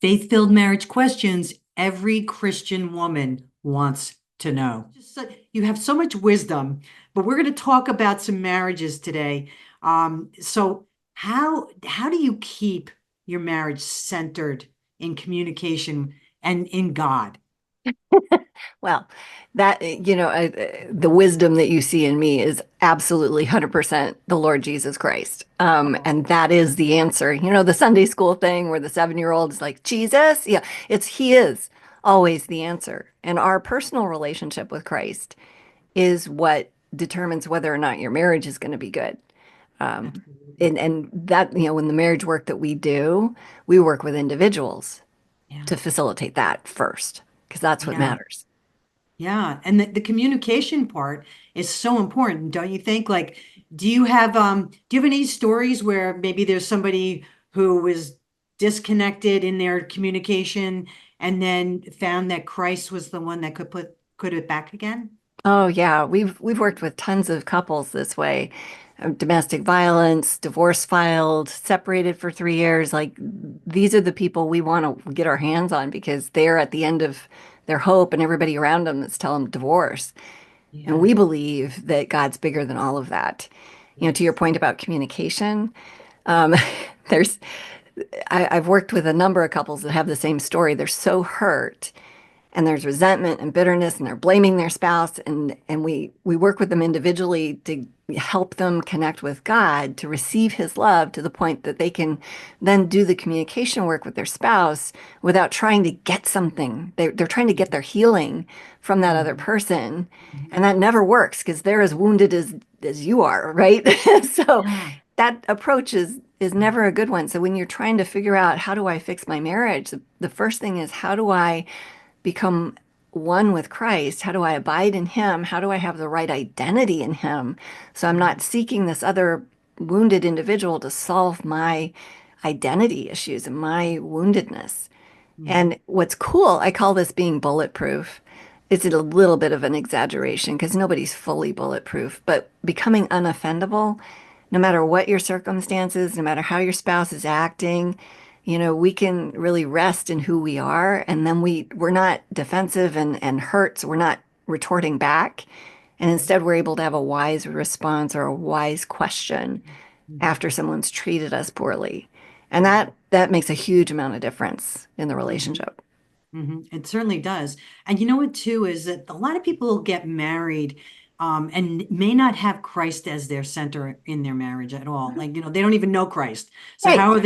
Faith-filled marriage questions every Christian woman wants to know. You have so much wisdom, but we're going to talk about some marriages today. So how do you keep your marriage centered in communication and in God? Well, the wisdom that you see in me is absolutely 100% the Lord Jesus Christ. And that is the answer. You know, the Sunday school thing where the 7-year-old is like, Jesus? Yeah, he is always the answer. And our personal relationship with Christ is what determines whether or not your marriage is going to be good. Um, Absolutely. and that, when the marriage work that we do, we work with individuals Yeah. to facilitate that first, because that's what Yeah. matters. Yeah. And the communication part is so important, don't you think? Like, do you have any stories where maybe there's somebody who was disconnected in their communication and then found that Christ was the one that could it back again? Oh yeah, we've worked with tons of couples this way. Domestic violence, divorce filed, separated for 3 years. Like these are the people we want to get our hands on because they're at the end of their hope and everybody around them that's telling them divorce. And Yeah. we believe that God's bigger than all of that. To your Yes. point about communication, um, there's I've worked with a number of couples that have the same story. They're so hurt and there's resentment and bitterness and they're blaming their spouse and we work with them individually to help them connect with God to receive his love to the point that they can then do the communication work with their spouse without trying to get something. They're trying to get their healing from that other Mhm. person, Mhm. and that never works because they're as wounded as you are, right? So Yeah. that approach is never a good one. So when you're trying to figure out how do I fix my marriage, the first thing is how do I become one with Christ? How do I abide in him? How do I have the right identity in him? So I'm not Mhm. seeking this other wounded individual to solve my identity issues and my woundedness. Mhm. And what's cool, I call this being bulletproof. It's a little bit of an exaggeration because nobody's fully bulletproof, but becoming unoffendable, no matter what your circumstances, no matter how your spouse is acting, we can really rest in who we are. And then we're not defensive and hurt. So we're not retorting back. And instead, we're able to have a wise response or a wise question Mhm. after someone's treated us poorly. And Mhm. that makes a huge amount of difference in the Mhm. relationship. It certainly does. And you know what, too, is that a lot of people get married and may not have Christ as their center in their marriage at all. Like, they don't even know Christ. So Right. how are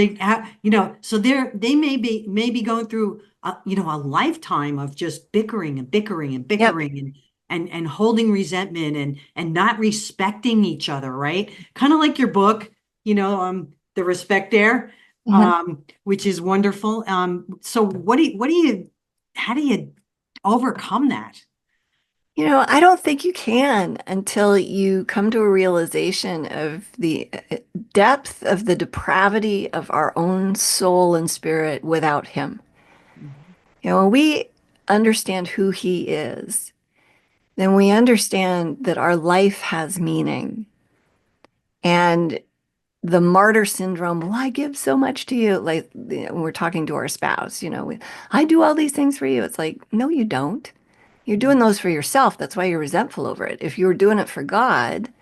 so they may be going through a lifetime of just bickering and bickering and Yep. bickering and holding resentment and not respecting each other, right? Kind of like your book, The Respect There, Mhm. which is wonderful. So how do you overcome that? I don't think you can until you come to a realization of the depth of the depravity of our own soul and spirit without him. When we understand who he is, then we understand that our life has meaning. And the martyr syndrome, well, I give so much to you. Like when we're talking to our spouse, I do all these things for you. It's like, no, you don't. You're doing those for yourself. That's why you're resentful over it. If you were doing it for God,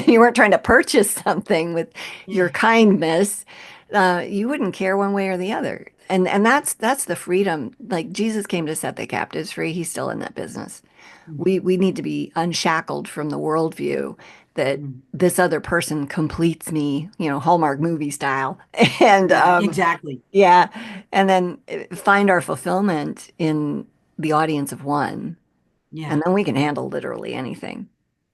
you weren't trying to purchase something with your Yeah. kindness, you wouldn't care one way or the other. And that's the freedom. Like Jesus came to set the captives free. He's still in that business. We need to be unshackled from the worldview that Mhm. this other person completes me, Hallmark movie style. And Yeah, exactly. yeah, and then find our fulfillment in the audience of one. Yeah. And then we can handle literally anything.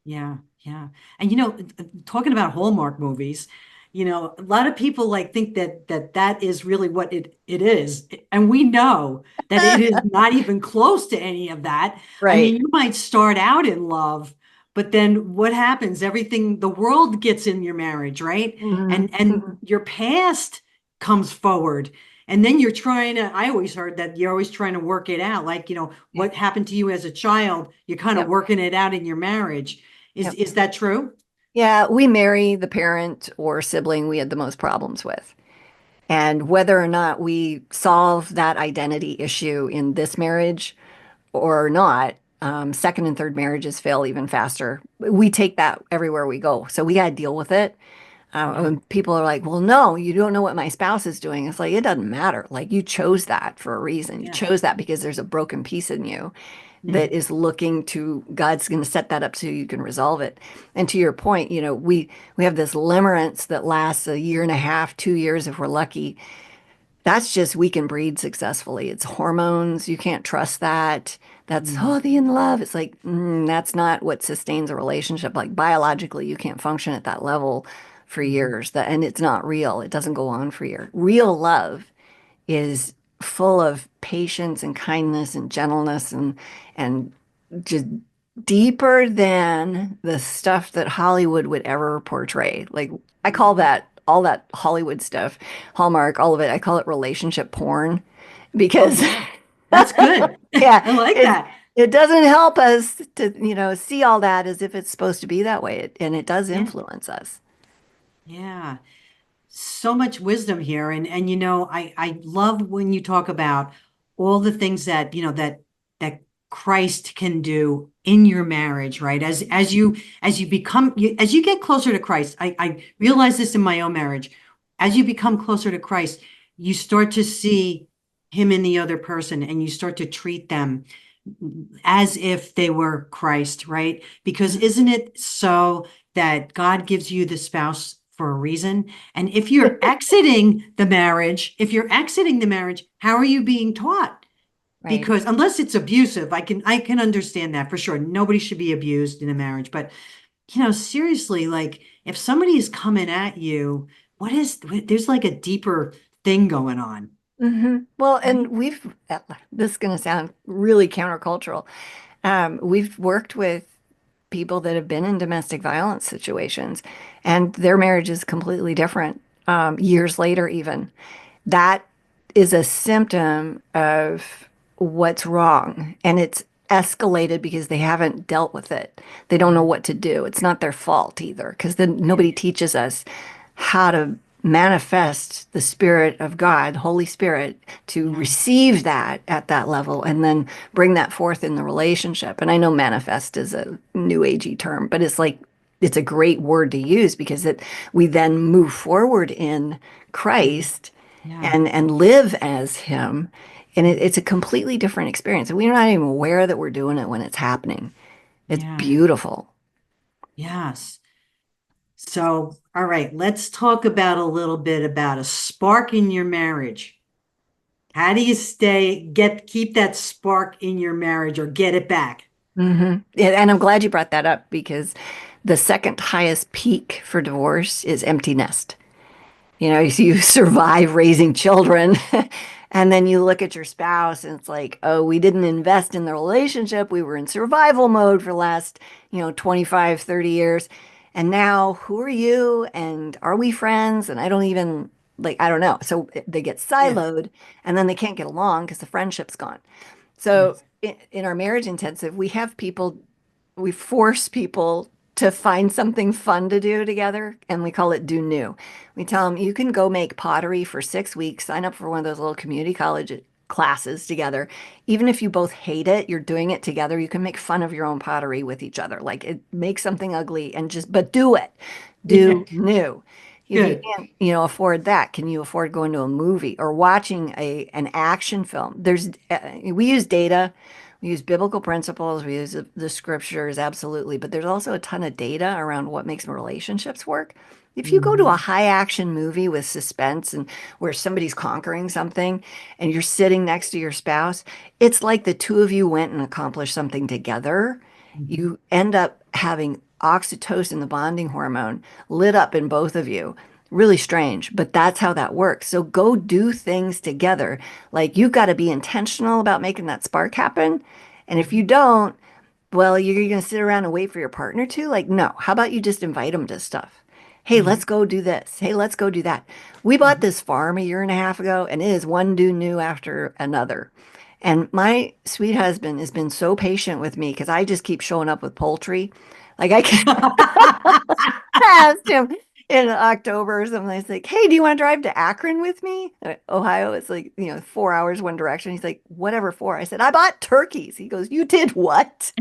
Yeah, yeah. And talking about Hallmark movies, a lot of people like think that is really what it is. And we know that it is not even close to any of that. I Right. mean, you might start out in love, but then what happens? The world gets in your marriage, right? Mhm. And your past comes forward. And then I always heard that you're always trying to work it out. Like, Yeah. what happened to you as a child, you're kind of Yep. working it out in your marriage. Is Yep. is that true? Yeah, we marry the parent or sibling we had the most problems with. And whether or not we solve that identity issue in this marriage or not, second and third marriages fail even faster. We take that everywhere we go. So we got to deal with it. Yeah. When people are like, well, no, you don't know what my spouse is doing. It's like, it doesn't matter. Like, you chose that for a reason. You Yeah. chose that because there's a broken piece in you that Mm. is looking to, God's going to set that up so you can resolve it. And to your point, we have this limerence that lasts a year and a half, 2 years if we're lucky. That's just we can breed successfully. It's hormones. You can't trust that. That's, Mm. oh, the in love. It's like, that's not what sustains a relationship. Like, biologically, you can't function at that level for Mhm. years. And it's not real. It doesn't go on for years. Real love is full of patience and kindness and gentleness and just deeper than the stuff that Hollywood would ever portray. Like, I call that all that Hollywood stuff, Hallmark, all of it, I call it relationship porn because Oh, that's good. yeah, I like it that. it doesn't help us to, see all that as if it's supposed to be that way. And it does Yeah. influence us. Yeah. So much wisdom here. And I love when you talk about all the things that, that Christ can do in your marriage, right? As you become as you get closer to Christ, I realize this in my own marriage. As you become closer to Christ, you start to see him in the other person and you start to treat them as if they were Christ, right? Because isn't it so that God gives you the spouse for a reason? And if you're exiting the marriage, how are you being taught? Right. Because unless it's abusive, I can understand that for sure. Nobody should be abused in a marriage, but seriously, like if somebody is coming at you, there's like a deeper thing going on. Well, Right? and this is going to sound really countercultural. We've worked with people that have been in domestic violence situations, and their marriage is completely different, years later, even. That is a symptom of what's wrong, and it's escalated because they haven't dealt with it. They don't know Mhm. what to do. It's not their fault either, because then Yeah. nobody teaches us how to manifest the Spirit of God, Holy Spirit, to Yeah. receive that at that level and then bring that forth in the relationship. And I know manifest is a new agey term, but it's like it's a great word to use because we then move forward in Mhm. Christ Yeah. and live as Him. And it's a completely different experience. And we're not even aware that we're doing it when it's happening. It's Yeah. beautiful. Yes. So, all right, let's talk about a little bit about a spark in your marriage. How do you keep that spark in your marriage or get it back? And I'm glad you brought that up because the second highest peak for divorce is empty nest. You survive raising children, and then you look at your spouse and it's like, oh, we didn't invest in the relationship. We were in survival mode for the last, 25, 30 years. And now who are you? And are we friends? And I don't even like, I don't know. So they get Yeah. siloed and then they can't get along because the friendship's gone. So Yes. in our marriage intensive, we force people to find something fun to do together, and we call it do new. We tell them you can go make pottery for 6 weeks, sign up for one of those little community college classes together. Even if you both hate it, you're doing it together. You can make fun of your own pottery with each other. Like it make something ugly and but do it. Yeah. Do new. If you Good. can't, afford that, can you afford going to a movie or watching an action film? We use data, we use biblical principles, we use the scriptures, absolutely, but there's also a ton of data around what makes relationships work. If you go to a Mhm. high action movie with suspense and where somebody's conquering something and you're sitting next to your spouse, it's like the two of you went and accomplished something together. Mhm. You end up having oxytocin, the bonding hormone, lit up in both of you. Really strange, but that's how that works. So go do things together. Like you've got to be intentional about making that spark happen. And if you Mhm. don't, well, you're going to sit around and wait for your partner to? Like, no. How about you just invite them to stuff? Hey, let's Mhm. go do this. Hey, let's go do that. We bought Mhm. this farm a year and a half ago, and it is one do new after another. And my sweet husband has been so patient with me because I just keep showing up with poultry. Like I asked him, in October or something. It's like, hey, do you want to drive to Akron with me? Ohio, it's like, 4 hours one direction. He's like, whatever for. I said, I bought turkeys. He goes, you did what?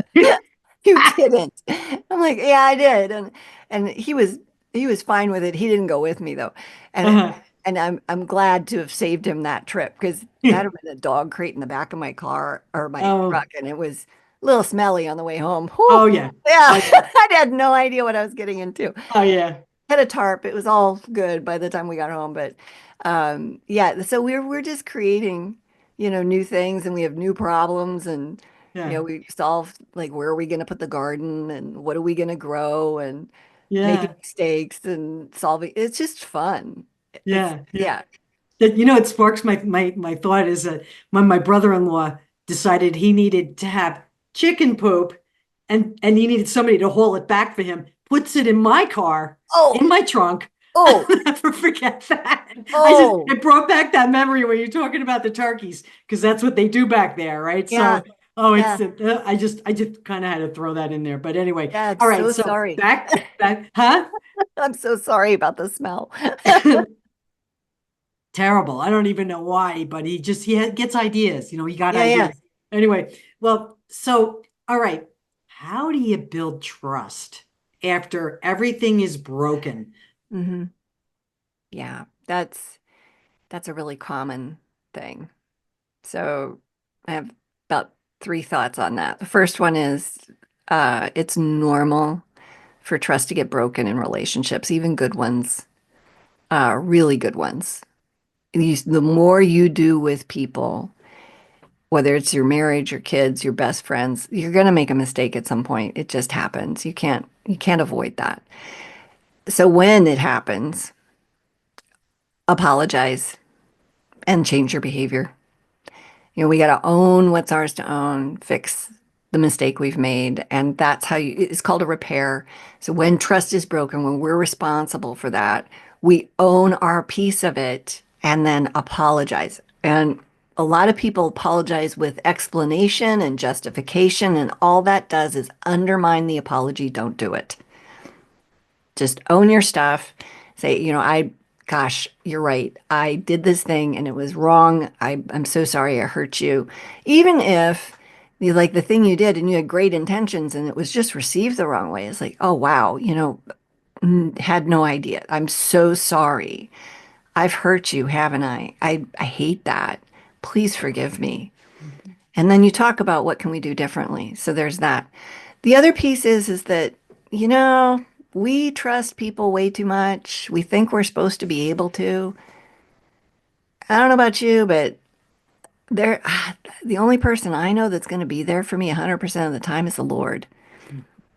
You didn't. I'm like, yeah, I did. And he was fine with it. He didn't go with me though. And Uh-huh. and I'm glad to have saved him that trip because that would have been a dog crate in the back of my car or my Oh, truck, and it was a little smelly on the way home. oh Whew. yeah. Yeah, Oh yeah. I had no idea what I was getting into. Oh yeah. Had a tarp. It was all good by the time we got home. But yeah, so we're just creating, new things, and we have new problems, and Yeah. we solve like where are we going to put the garden, and what are we going to grow, and making Yeah. mistakes and solving. It's just fun. It's Yeah. Yeah. yeah. It sparks my thought is that when my brother-in-law decided he needed to have chicken poop and he needed somebody to haul it back for him, puts it in my car, Oh, in my trunk. oh, I'll never forget that. oh, It brought back that memory when you're talking about the turkeys, because that's what they do back there, right? yeah, So, oh, yeah, I just kind of had to throw that in there. But anyway, yeah. I'm all right. so So sorry. back, huh? I'm so sorry about the smell. Terrible. I don't even know why, but gets ideas. He got Yeah, yeah. ideas. Anyway, well, so all right. How do you build trust after everything is broken? hmm Yeah, that's a really common thing. So I have about three thoughts on that. The first one is it's normal for trust to get broken in relationships, even good ones, really good ones. The more you do with people, whether it's your marriage, your kids, your best friends, you're going to make a mistake at some point. It just happens. You can't avoid that. So when it happens, apologize and change your behavior. We got to own what's ours to own, fix the mistake we've made. And that's it's called a repair. So when trust is broken, when we're responsible for that, we own our piece of it and then apologize. And a lot of people apologize with explanation and justification, and all that does is undermine the apology. Don't do it. Just own your stuff. Say, gosh, you're right. I did this thing and it was wrong. I'm so sorry I hurt you. Even if you like the thing you did and you had great intentions and it was just received the wrong way, it's like, oh, wow, had no idea. I'm so sorry. I've hurt you, haven't I? I hate that. Please forgive me. And then you talk about what can we do differently. So there's that. The other piece is that, you know, we trust people way too much. We think we're supposed to be able to. I don't know about you, but they're the only person I know that's going to be there for me 100% of the time is the Lord.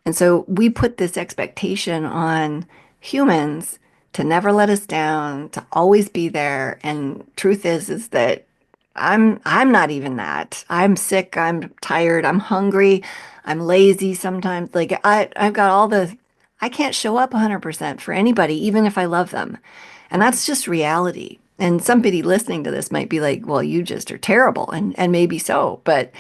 And so we put this expectation on humans to never let us down, to always be there. And truth is that I'm not even that. I'm sick, I'm tired, I'm hungry, I'm lazy sometimes. Like I've got I can't show up 100% for anybody, even if I love them. And that's just reality. And somebody listening to this might be like, well, you just are terrible. And maybe so. But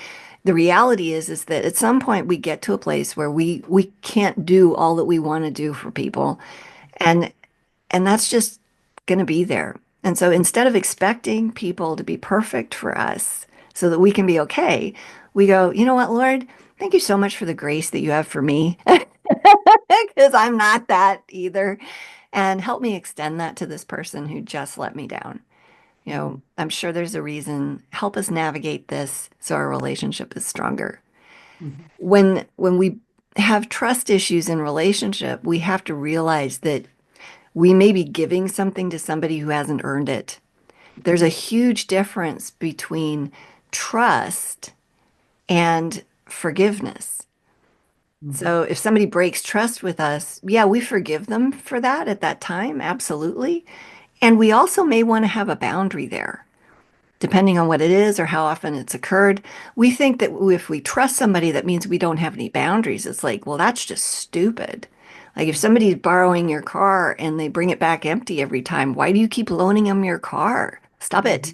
the reality is that at some point we get to a place where we can't do all that we want to do for people. And and that's just going to be there. And so instead of expecting people to be perfect for us so that we can be okay, we go, you know what, Lord, thank you so much for the grace that you have for me, because I'm not that either. And help me extend that to this person who just let me down. I'm sure there's a reason. Help us navigate this so our relationship is stronger. When we have trust issues in relationship, we have to realize that we may be giving something to somebody who hasn't earned it. There's a huge difference between trust and forgiveness. So if somebody breaks trust with us, yeah, we forgive them for that at that time, absolutely. And we also may want to have a boundary there, depending on what it is or how often it's occurred. We think that if we trust somebody, that means we don't have any boundaries. It's like, well, that's just stupid. Like if somebody's borrowing your car and they bring it back empty every time, why do you keep loaning them your car? Stop it.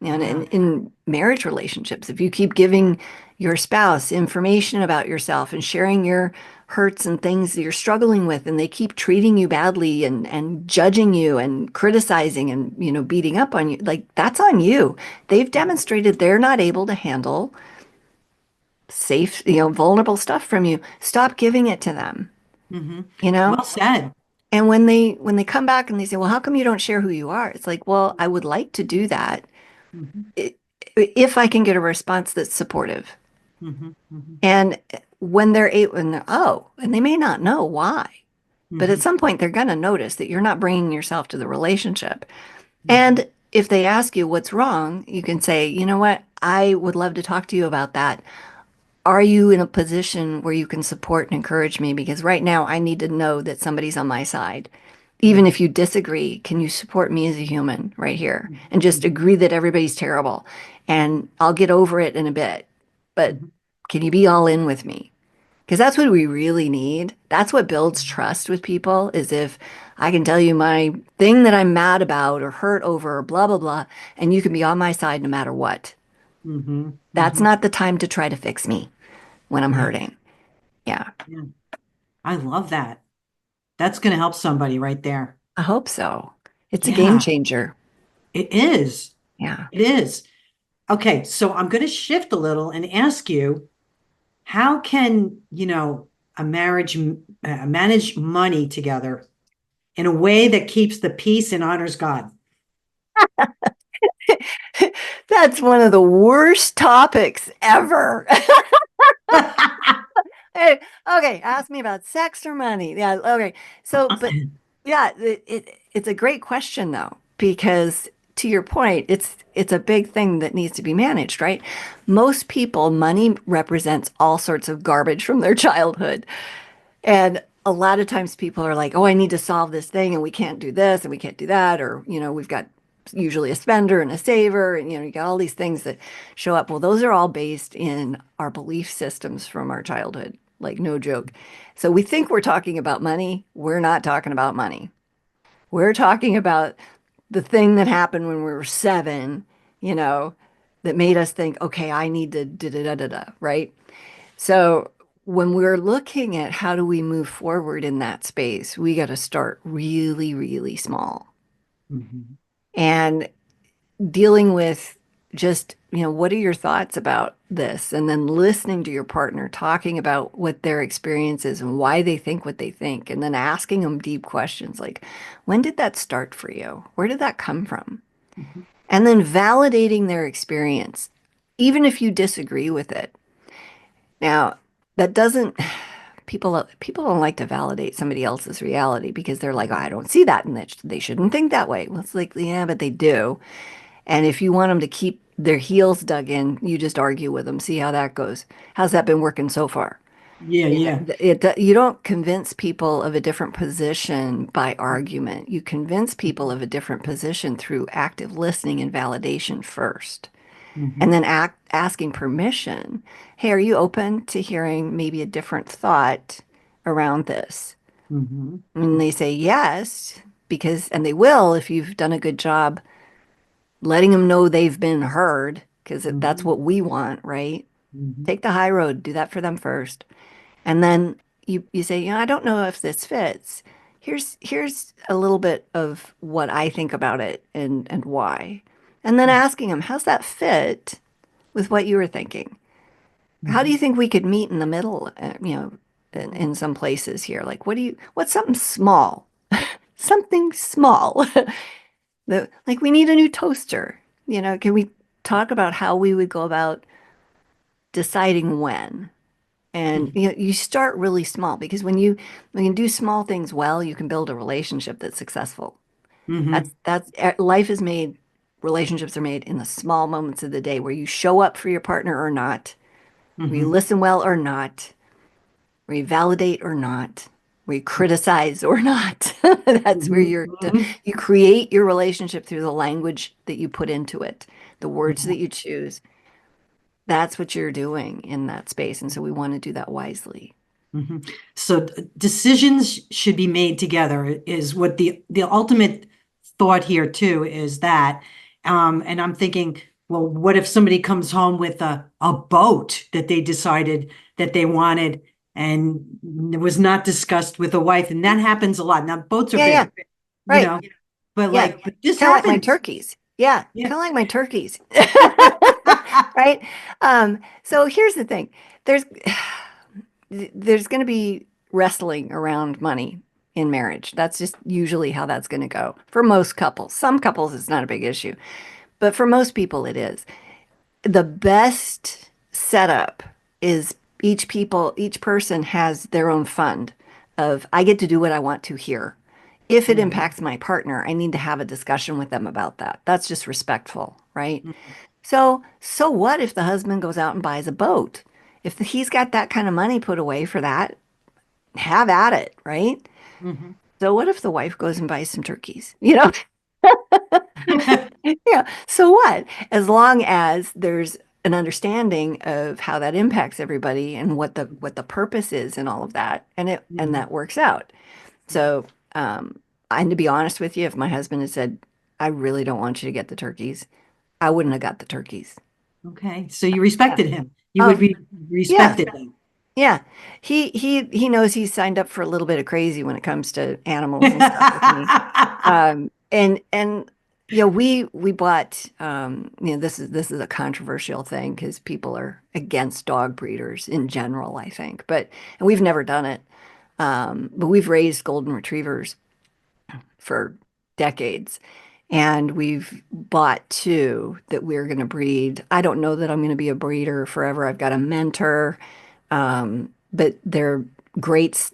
And Yeah. in marriage relationships, if you keep giving your spouse information about yourself and sharing your hurts and things that you're struggling with, and they keep treating you badly and judging you and criticizing and, beating up on you, like that's on you. They've demonstrated they're not able to handle safe, vulnerable stuff from you. Stop giving it to them, Hmm. you know? Well said. And when they come back and they say, "Well, how come you don't share who you are?" It's like, "Well, I would like to do that Hmm. i- if I can get a response that's supportive." Hmm. Hmm. And when they're able, and they may not know why, but at Hmm. some point they're going to notice that you're not bringing yourself to the relationship. Hmm. And if they ask you what's wrong, you can say, "You know what? I would love to talk to you about that. Are you in a position where you can support and encourage me? Because right now I need to know that somebody's on my side. Even Hmm. if you disagree, can you support me as a human right here and just Hmm. agree that everybody's terrible? And I'll get over it in a bit. But Hmm. can you be all in with me?" Because that's what we really need. That's what builds trust with people is if I can tell you my thing that I'm mad about or hurt over or blah, blah, blah, and you can be on my side no matter what. Hmm. That's Hmm. not the time to try to fix me when I'm Yeah. hurting. Yeah, Yeah. I love that. That's going to help somebody right there. I hope so. It's a game Yeah, changer. it is. Yeah. It is. Okay, so I'm going to shift a little and ask you, how can, a marriage manage money together in a way that keeps the peace and honors God? That's one of the worst topics ever. Hey, okay, ask me about sex or money. Yeah, okay. So, but yeah, it's a great question though, because to your point, it's a big thing that needs to be managed, right? Most people, money represents all sorts of garbage from their childhood. And a lot of times people are like, "Oh, I need to solve this thing and we can't do this and we can't do that." Or, we've got usually a spender and a saver and, you got all these things that show up. Well, those are all based in our belief systems from our childhood, like no joke. So we think we're talking about money. We're not talking about money. We're talking about the thing that happened when we were 7, you know, that made us think, okay, I need to da da da da da, right? So when we're looking at how do we move forward in that space, we got to start really, really small Mhm. and dealing with just, what are your thoughts about this? And then listening to your partner, talking about what their experience is and why they think what they think, and then asking them deep questions like, when did that start for you? Where did that come from? Mhm. And then validating their experience, even if you disagree with it. Now, that doesn't people don't like to validate somebody else's reality because they're like, "Oh, I don't see that and they shouldn't think that way." Well, it's like, yeah, but they do. And if you want them to keep their heels dug in, you just argue with them, see how that goes. How's that been working so far? Yeah, yeah. You don't convince people of a different position by argument. You convince people of a different position through active listening and validation first. And Mhm. then asking permission. Hey, are you open to hearing maybe a different thought around this? Mhm. And they say yes, and they will if you've done a good job letting them know they've been heard, because that's Mhm. what we want, right? Mhm. Take the high road, do that for them first. And then you say, I don't know if this fits. Here's a little bit of what I think about it and why. And then asking them, how's that fit with what you were thinking? How do Mhm. you think we could meet in the middle, in some places here? Like, what's something small? Something small. Like we need a new toaster. Can we talk about how we would go about deciding when? And Mhm. you start really small because when you do small things well, you can build a relationship that's successful. Mhm. Life is made, relationships are made in the small moments of the day where you show up for your partner or not, where you Mhm. listen well or not, where you validate or not, where you criticize or not. That's where Mhm. Mhm. you create your relationship through the language that you put into it, the words that Mhm. you choose. That's what you're doing in that space. And so we want to do that wisely. Mhm. So decisions should be made together is what the ultimate thought here too is that, And I'm thinking, well, what if somebody comes home with a boat that they decided that they wanted and it was not discussed with the wife? And that happens a lot. Now, boats are Yeah, yeah, big, you right. know, but Yeah. like, but this Kind of like my happens. turkeys. Yeah, Yeah. kind of like my turkeys. Right? So here's the thing. There's there's going to be wrestling around money in marriage. That's just usually how that's going to go for most couples. Some couples it's not a big issue, but for most people it is. The best setup is each person has their own fund of I get to do what I want to here. If it Mhm. impacts my partner, I need to have a discussion with them about that. That's just respectful, right? So what if the husband goes out and buys a boat? If he's got that kind of money put away for that, have at it, right? Mhm. So what if the wife goes and buys some turkeys? You know? Mhm. Yeah. So what? As long as there's an understanding of how that impacts everybody and what the purpose is and all of that, and Mhm. that works out. So, um, and to be honest with you, if my husband had said, "I really don't want you to get the turkeys," I wouldn't have got the turkeys. Okay. So you Yeah. respected him. You would Oh, be yeah. respected him. Yeah. He knows he's signed up for a little bit of crazy when it comes to animals and stuff with me. And we bought this is a controversial thing because people are against dog breeders in general, I think. And we've never done it. But we've raised golden retrievers for decades. And we've bought two that we're going to breed. I don't know that I'm going to be a breeder forever. I've got a mentor, but they're great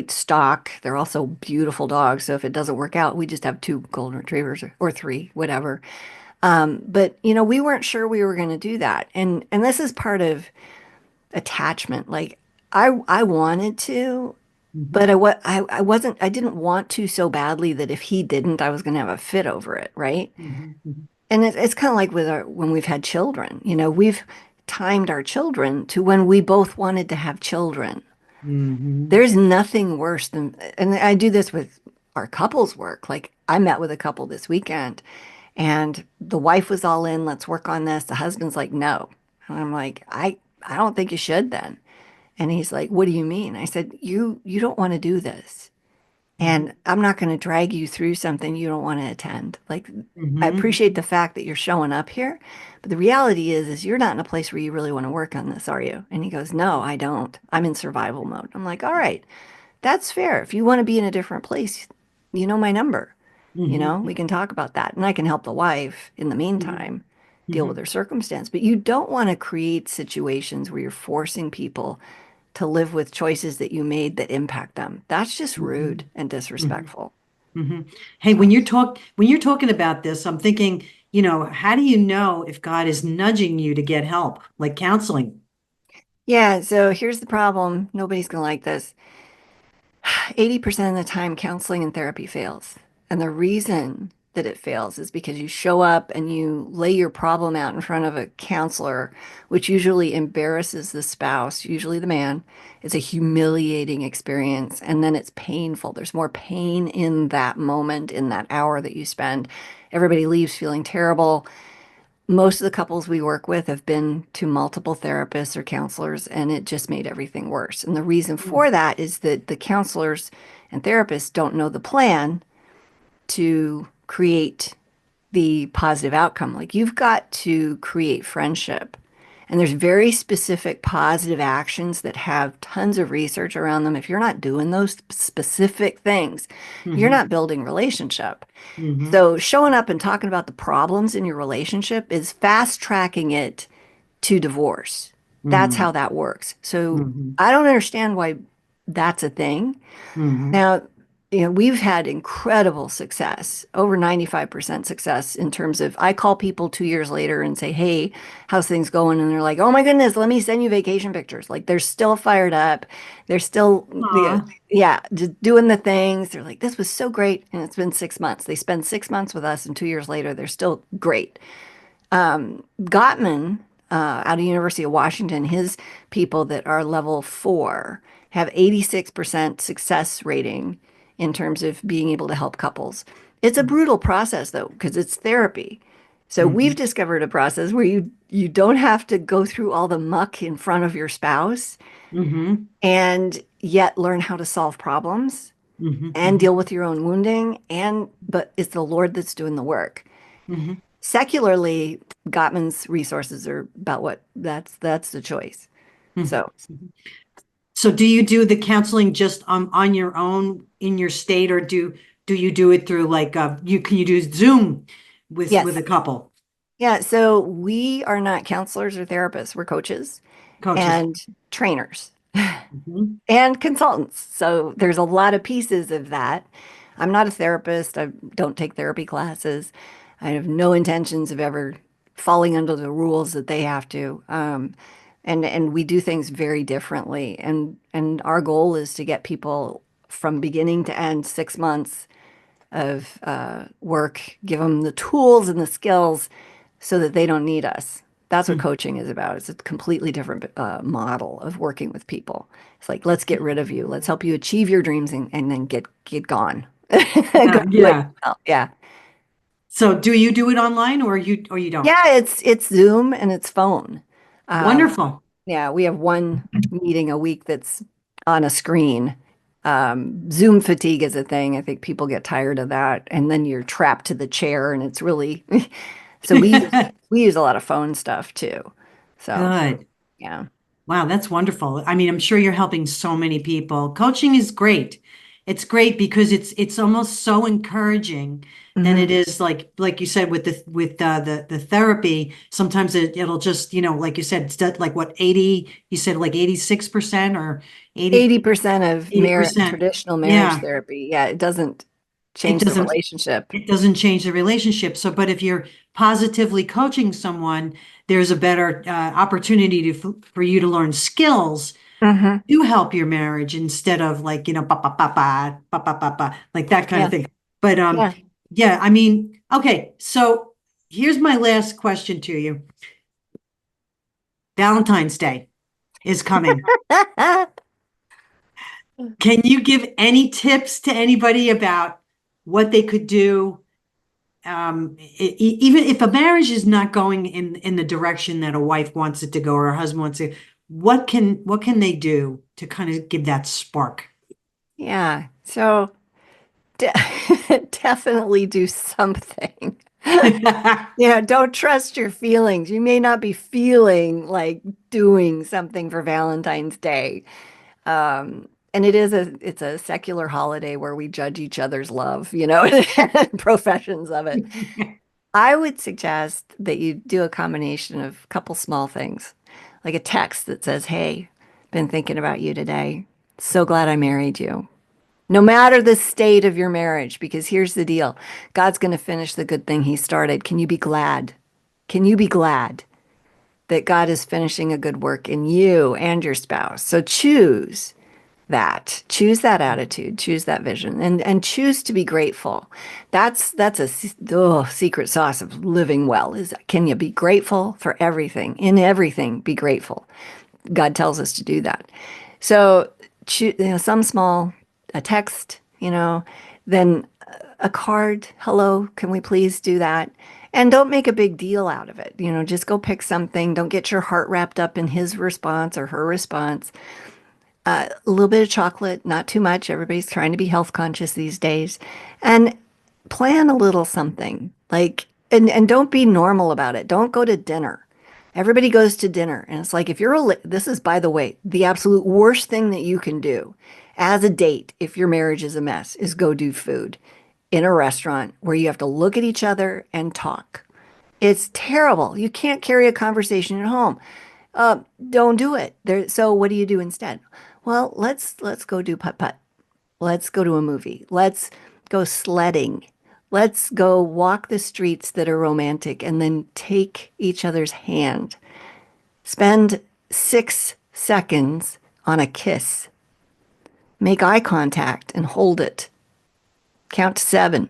stock. They're also beautiful dogs. So if it doesn't work out, we just have two golden retrievers or three, whatever. But we weren't sure we were going to do that. And this is part of attachment. Like I wanted to, Mhm. but I wasn't, I didn't want to so badly that if he didn't, I was going to have a fit over it, right? Mhm. Mhm. And it's kind of like with when we've had children, we've timed our children to when we both wanted to have children. Mhm. There's nothing worse than, and I do this with our couples work. Like I met with a couple this weekend and the wife was all in, let's work on this. The husband's like, no. And I'm like, I don't think you should then. And he's like, what do you mean? I said, you don't want to do this. Mhm. And I'm not going to drag you through something you don't want to attend. Like, I Mhm. appreciate the fact that you're showing up here, but the reality is you're not in a place where you really want to work on this, are you? And he goes, no, I don't. I'm in survival mode. I'm like, all right, that's fair. If you want to be in a different place, you know my number. Mhm. We can talk about that. And I can help the wife in the Mhm. meantime deal with Mhm. her circumstance. But you don't want to create situations where you're forcing people to live with choices that you made that impact them. That's just rude Mhm. and Mhm. disrespectful. Mhm. Hey, So, when you're talking about this, I'm thinking, how do you know if God is nudging you to get help, like counseling? yeah, so here's the problem. Nobody's going to like this. 80% of the time, counseling and therapy fails. And the reason that it fails is because you show up and you lay your problem out in front of a counselor, which usually embarrasses the spouse, usually the man. It's a humiliating experience. And then it's painful. There's more pain in that moment, in that hour that you spend. Everybody leaves feeling terrible. Most of the couples we work with have been to multiple therapists or counselors, and it just made everything worse. And the reason Mm. for that is that the counselors and therapists don't know the plan to create the positive outcome. Like you've got to create friendship. And there's very specific positive actions that have tons of research around them. If you're not doing those specific things, you're Mhm. not building relationship. Mhm. So showing up and talking about the problems in your relationship is fast tracking it to divorce. That's Mhm. how that works. So Mhm. I don't understand why that's a thing. Mhm. Now, we've had incredible success, over 95% success in terms of I call people 2 years later and say, hey, how's things going? And they're like, oh my goodness, let me send you vacation pictures. Like they're still fired up. They're still, Aw. yeah, just doing the things. They're like, this was so great. And it's been 6 months. They spend 6 months with us, and 2 years later, they're still great. Gottman, out of University of Washington, his people that are level 4 have 86% success rating in terms of being able to help couples. It's a brutal process though, because it's therapy. So we've Mhm. discovered a process where you don't have to go through all the muck in front of your spouse Mhm. and yet learn how to solve problems Mhm. and Mhm. deal with your own wounding, and but it's the Lord that's doing the work. Mhm. Secularly, Gottman's resources are about what that's the choice. Mhm. So So do you do the counseling just on your own in your state, or do you do it through like you do Zoom with yes. a couple Yeah, so we are not counselors or therapists. We're coaches coaches? and trainers Mhm. and consultants. So there's a lot of pieces of that. I'm not a therapist. I don't take therapy classes. I have no intentions of ever falling under the rules that they have to. And we do things very differently. And our goal is to get people from beginning to end 6 months of work, give them the tools and the skills so that they don't need us. That's what Mhm. coaching is about. It's a completely different model of working with people. It's like, let's get rid of you. Let's help you achieve your dreams and then get gone. Go Yeah, do it yeah. yourself. Yeah. So do you do it online or you don't? Yeah, it's Zoom and it's phone. Um, Wonderful. yeah, we have one meeting a week that's on a screen. Zoom fatigue is a thing. I think people get tired of that, and then you're trapped to the chair, and it's really so we use a lot of phone stuff too. So Good. yeah. Wow, that's wonderful. I mean, I'm sure you're helping so many people. Coaching is great. It's great because it's almost so encouraging than Hmm. it is like you said with the therapy. Sometimes it'll just, like you said, like what 80, you said like 86% or 80 80% of mar 80%. traditional marriage Yeah. therapy, yeah, it doesn't It change the doesn't relationship. it doesn't change the relationship. So, but if you're positively coaching someone, there's a better opportunity for you to learn skills Hmm. to help your marriage instead of like, ba ba ba ba ba ba ba ba, like that kind of Yeah. thing. But Yeah. yeah, I mean, okay, so here's my last question to you. Valentine's Day is coming. Can you give any tips to anybody about what they could do? Even if a marriage is not going in the direction that a wife wants it to go or a husband wants it, what can they do to kind of give that spark? Yeah. So de definitely do something. Yeah, don't trust your feelings. You may not be feeling like doing something for Valentine's Day. And it's a secular holiday where we judge each other's love, professions of it. I would suggest that you do a combination of a couple small things, like a text that says, "Hey, been thinking about you today. So glad I married you." No matter the state of your marriage, because here's the deal. God's going to finish the good thing he started. Can you be glad? Can you be glad that God is finishing a good work in you and your spouse? So choose that. Choose that attitude, choose that vision, and choose to be grateful. That's a secret sauce of living well is can you be grateful for everything? In everything, be grateful. God tells us to do that. So, some small, a text, then a card. Hello, can we please do that? And don't make a big deal out of it. Just go pick something. Don't get your heart wrapped up in his response or her response. A little bit of chocolate, not too much. Everybody's trying to be health conscious these days. And plan a little something. And don't be normal about it. Don't go to dinner. Everybody goes to dinner. And it's like, if you're this is, by the way, the absolute worst thing that you can do as a date, if your marriage is a mess, is go do food in a restaurant where you have to look at each other and talk. It's terrible. You can't carry a conversation at home. Uh, don't do it. So what do you do instead? Well, let's go do putt-putt. Let's go to a movie. Let's go sledding. Let's go walk the streets that are romantic and then take each other's hand. Spend 6 seconds on a kiss. Make eye contact and hold it. Count to seven.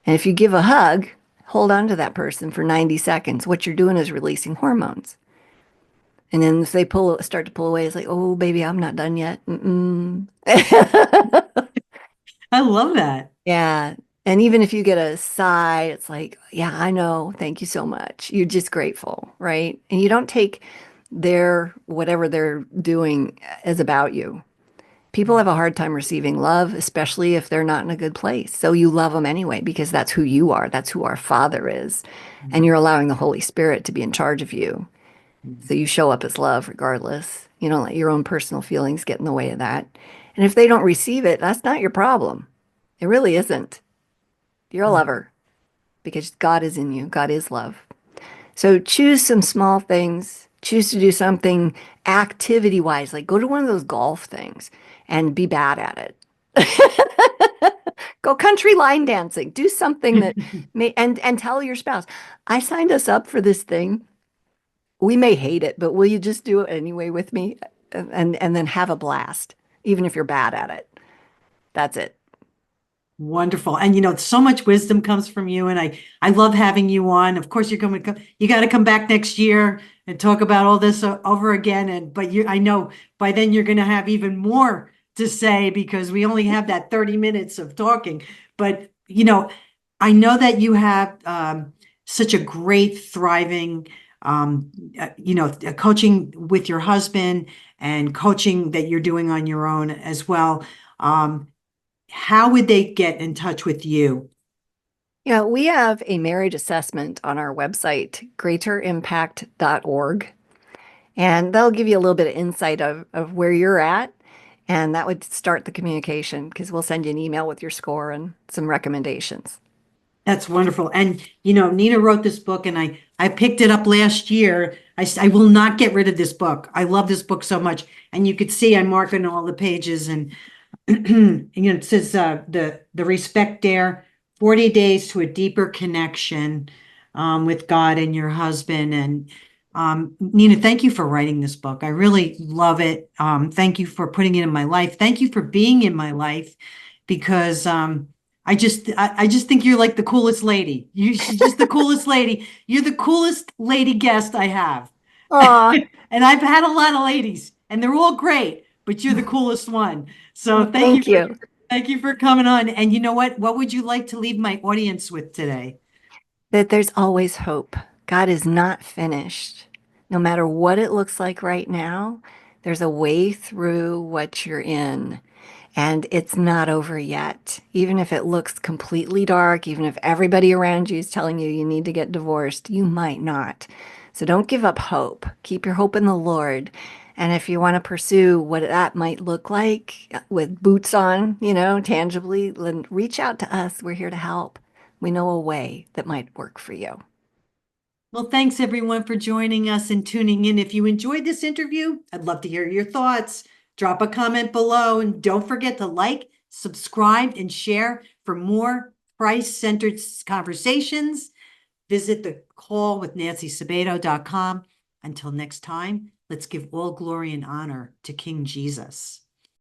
And if you give a hug, hold on to that person for 90 seconds. What you're doing is releasing hormones. And then if they start to pull away, it's like, oh, baby, I'm not done yet. Mm-mm. I love that. Yeah. And even if you get a sigh, it's like, yeah, I know. Thank you so much. You're just grateful, right? And you don't take their whatever they're doing as about you. People have a hard time receiving love, especially if they're not in a good place. So you love them anyway because that's who you are. That's who our Father is. And you're allowing the Holy Spirit to be in charge of you. So you show up as love regardless. You don't let your own personal feelings get in the way of that. And if they don't receive it, that's not your problem. It really isn't. You're a lover because God is in you. God is love. So choose some small things. Choose to do something activity wise, like go to one of those golf things and be bad at it. Go country line dancing. Do something that may and tell your spouse, I signed us up for this thing. We may hate it, but will you just do it anyway with me? And then have a blast, even if you're bad at it. That's it. Wonderful. And so much wisdom comes from you, and I love having you on. Of course, you're going to come, you got to come back next year and talk about all this over again. And but I know by then you're going to have even more to say because we only have that 30 minutes of talking. But I know that you have such a great, thriving, coaching with your husband and coaching that you're doing on your own as well. How would they get in touch with you? Yeah, we have a marriage assessment on our website, greaterimpact.org. And that'll give you a little bit of insight of where you're at. And that would start the communication because we'll send you an email with your score and some recommendations. That's wonderful. And Nina wrote this book, and I picked it up last year. I will not get rid of this book. I love this book so much. And you could see I'm marking all the pages, and it says the respect dare, 40 days to a deeper connection with God and your husband. And Nina, thank you for writing this book. I really love it. Thank you for putting it in my life. Thank you for being in my life because I just think you're like the coolest lady. She's just the coolest lady. You're the coolest lady guest I have. Aw, And I've had a lot of ladies, and they're all great, but you're the coolest one. So well, thank you. thank you for coming on. And you know what? What would you like to leave my audience with today? That there's always hope. God is not finished. No matter what it looks like right now, there's a way through what you're in. And it's not over yet. Even if it looks completely dark, even if everybody around you is telling you you need to get divorced, you might not. So don't give up hope. Keep your hope in the Lord. And if you want to pursue what that might look like with boots on, tangibly, then reach out to us. We're here to help. We know a way that might work for you. Well, thanks everyone for joining us and tuning in. If you enjoyed this interview, I'd love to hear your thoughts. Drop a comment below and don't forget to like, subscribe, and share for more Christ-centered conversations. Visit the callwithNancySabato.com. Until next time, let's give all glory and honor to King Jesus.